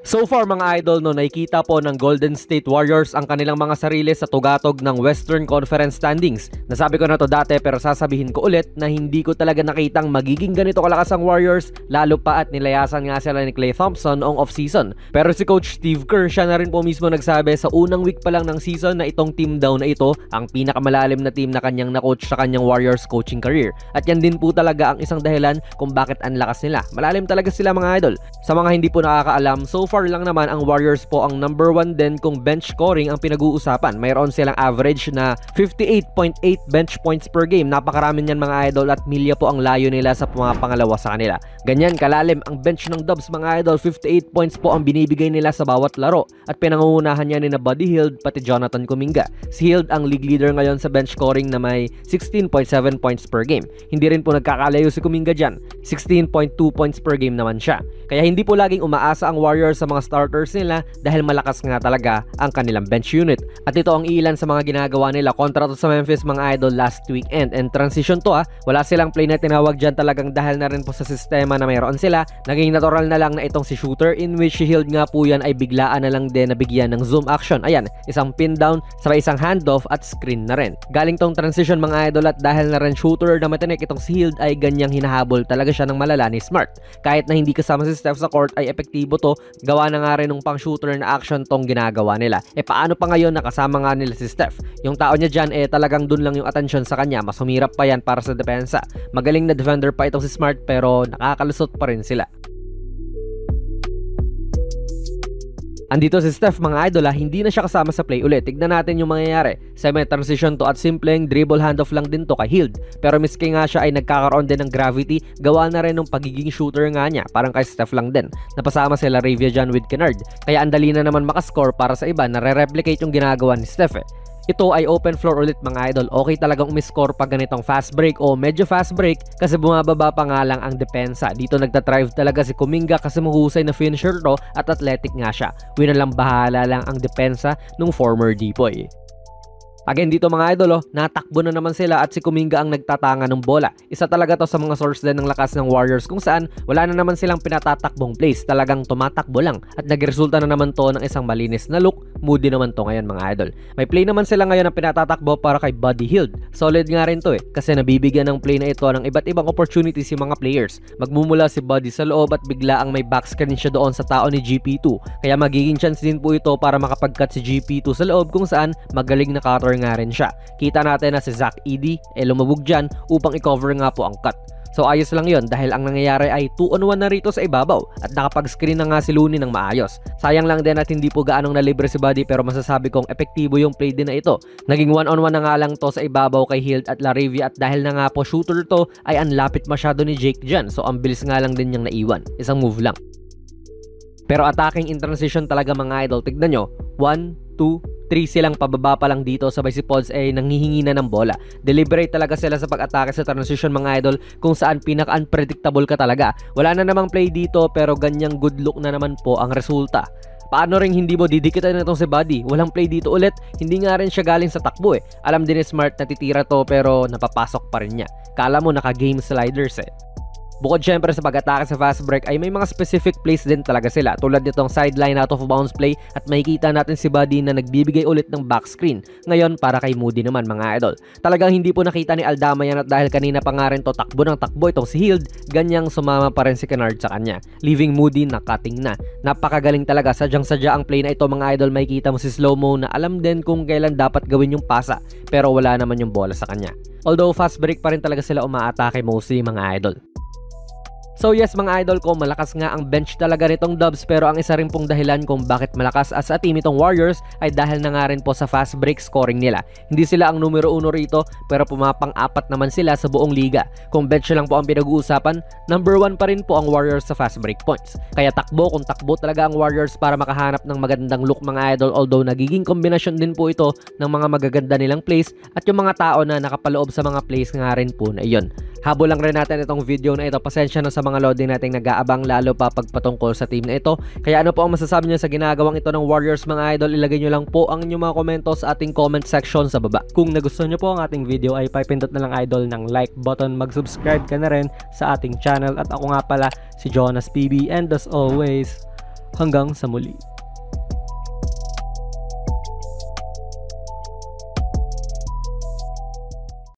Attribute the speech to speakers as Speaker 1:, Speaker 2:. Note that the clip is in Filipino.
Speaker 1: So far mga idol, no, nakikita po ng Golden State Warriors ang kanilang mga sarili sa tugatog ng Western Conference standings. Nasabi ko na to dati pero sasabihin ko ulit na hindi ko talaga nakitang magiging ganito kalakas ang Warriors, lalo pa at nilayasan nga sila ni Klay Thompson noong off-season. Pero si Coach Steve Kerr, siya na rin po mismo nagsabi sa unang week pa lang ng season na itong team daw na ito ang pinakamalalim na team na kanyang na-coach sa kanyang Warriors coaching career. At yan din po talaga ang isang dahilan kung bakit ang lakas nila. Malalim talaga sila mga idol. Sa mga hindi po nakakaalam, so far lang naman ang Warriors po ang number 1 din kung bench scoring ang pinag-uusapan. Mayroon silang average na 58.8 bench points per game. Napakarami niyan mga idol at milya po ang layo nila sa mga pangalawa sa kanila. Ganyan kalalim ang bench ng Dubs mga idol. 58 points po ang binibigay nila sa bawat laro at pinangungunahan niya ni na Buddy Hield pati Jonathan Kuminga. Si Hield ang league leader ngayon sa bench scoring na may 16.7 points per game. Hindi rin po nagkakalayo si Kuminga dyan. 16.2 points per game naman siya. Kaya hindi po laging umaasa ang Warriors sa mga starters nila dahil malakas nga talaga ang kanilang bench unit. At ito ang ilan sa mga ginagawa nila kontra to sa Memphis mga idol last weekend. And transition to wala silang play na tinawag dyan talagang dahil na rin po sa sistema na mayroon sila. Naging natural na lang na itong si shooter in which si Hield nga po yan ay biglaan na lang din nabigyan ng zoom action. Ayan, isang pin down sa isang handoff at screen na rin. Galing tong transition mga idol at dahil na rin shooter na matinik itong si Hield ay ganyang hinahabol talaga siya ng malala ni Smart. Kahit na hindi kasama si Steph sa court ay epektibo to, gawa na nga rin ng pang shooter na action tong ginagawa nila. Paano pa ngayon nakasama nga nila si Steph? Yung tao niya dyan talagang dun lang yung attention sa kanya. Mas humirap pa yan para sa depensa. Magaling na defender pa itong si Smart pero nakakalusot pa rin sila. Andito si Steph mga idol hindi na siya kasama sa play ulit. Tignan natin yung mangyayari. Semi-transition to at simpleng dribble handoff lang din to kay Hield. Pero miski nga siya ay nagkakaroon din ng gravity, gawa na rin ng pagiging shooter nga niya. Parang kay Steph lang din. Napasama sila Ravia dyan with Kennard. Kaya andali na naman makascore para sa iba na re-replicate yung ginagawa ni Steph Ito ay open floor ulit mga idol. Okay talagang umiscore pag ganitong fast break o medyo fast break kasi bumababa pa nga lang ang depensa. Dito nagtatrive talaga si Kuminga kasi mahusay na finisher to at athletic nga siya. Winalang bahala lang ang depensa ng former D-boy. Again dito mga idol natakbo na naman sila at si Kuminga ang nagtatanga ng bola. Isa talaga to sa mga source din ng lakas ng Warriors kung saan wala na naman silang pinatatakbong plays. Talagang tumatakbo lang at nagresulta na naman to ng isang malinis na look. Moody naman to ngayon mga idol. May play naman sila ngayon na pinatatakbo para kay Buddy Hield. Solid nga rin to kasi nabibigyan ng play na ito ng iba't ibang opportunities yung mga players. Magmumula si Buddy sa loob at bigla ang may backscreen siya doon sa tao ni GP2. Kaya magiging chance din po ito para makapag-cut si GP2 sa loob kung saan magaling na cutter nga rin siya. Kita natin na si Zach Edey lumabog dyan upang i-cover nga po ang cut. So ayos lang yon dahil ang nangyayari ay 2-on-1 na rito sa ibabaw at nakapag-screen na nga si Looney ng maayos. Sayang lang din at hindi po gaanong nalibre si Buddy pero masasabi kong epektibo yung play din na ito. Naging 1-on-1 na nga lang to sa ibabaw kay Hield at Laravia at dahil na nga po shooter to ay anlapit masyado ni Jake dyan. So ang bilis nga lang din niyang naiwan. Isang move lang. Pero attacking in transition talaga mga idol. Tignan nyo. 1, 2, 3 silang pababa pa lang dito sabay si Pods ay nanghihingi na ng bola. Deliberate talaga sila sa pag-atake sa transition mga idol kung saan pinaka-unpredictable ka talaga. Wala na namang play dito pero ganyang good look na naman po ang resulta. Paano rin hindi mo didikitan na itong si Buddy? Walang play dito ulit. Hindi nga rin siya galing sa takbo Alam din ni Smart na titira to pero napapasok pa rin niya. Kala mo naka-game sliders Bukod syempre sa pag-atake sa fast break ay may mga specific plays din talaga sila tulad nitong sideline out of bounds play at makikita natin si Buddy na nagbibigay ulit ng back screen. Ngayon para kay Moody naman mga idol. Talagang hindi po nakita ni Aldama yan at dahil kanina pa nga rin to takbo ng takbo itong si Hield, ganyang sumama pa rin si Kennard sa kanya. Leaving Moody na cutting na. Napakagaling talaga, sadyang-sadya ang play na ito mga idol. Makikita mo si slow-mo na alam din kung kailan dapat gawin yung pasa pero wala naman yung bola sa kanya. Although fast break pa rin talaga sila umaatake mostly mga idol. So yes mga idol ko, malakas nga ang bench talaga nitong Dubs pero ang isa rin pong dahilan kung bakit malakas as a team itong Warriors ay dahil na nga rin po sa fast break scoring nila. Hindi sila ang numero 1 rito pero pumapang-apat naman sila sa buong liga. Kung bench lang po ang pinag-uusapan, number 1 pa rin po ang Warriors sa fast break points. Kaya takbo kung takbo talaga ang Warriors para makahanap ng magandang look mga idol, although nagiging kombinasyon din po ito ng mga magaganda nilang plays at yung mga tao na nakapaloob sa mga plays nga rin po na iyon. Habol lang rin natin itong video na ito. Pasensya na sa mga loading nating nag-aabang lalo pa pagpatungkol sa team na ito. Kaya ano po ang masasabi nyo sa ginagawang ito ng Warriors mga idol? Ilagay nyo lang po ang inyong mga komento sa ating comment section sa baba. Kung nagustuhan nyo po ang ating video ay pipindot na lang idol ng like button. Mag-subscribe ka na rin sa ating channel. At ako nga pala si Jonas PB and as always, Hanggang sa muli.